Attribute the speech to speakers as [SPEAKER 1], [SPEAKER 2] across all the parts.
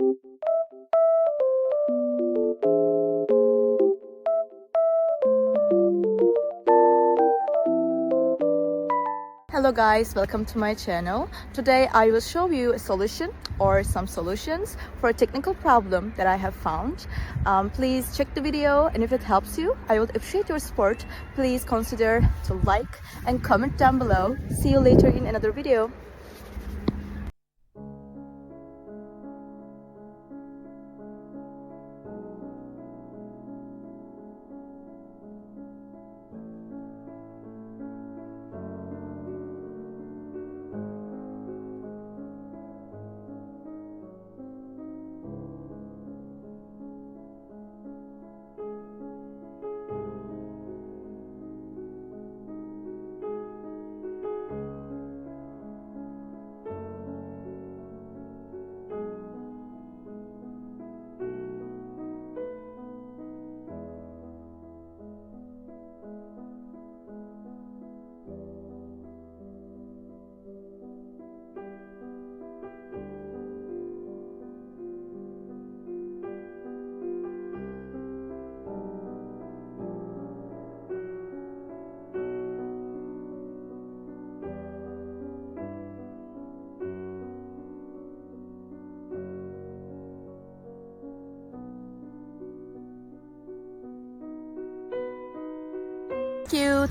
[SPEAKER 1] Hello guys, welcome to my channel. Today I will show you a solution or some solutions for a technical problem that I have found. Please check the video, and if it helps you, I would appreciate your support. Please consider to like and comment down below. See you later in another video.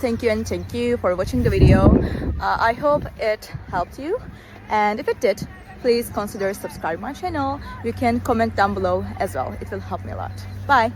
[SPEAKER 1] Thank you and thank you for watching the video. I hope it helped you, and if it did, please consider subscribe my channel. You can comment down below as well. It will help me a lot. Bye.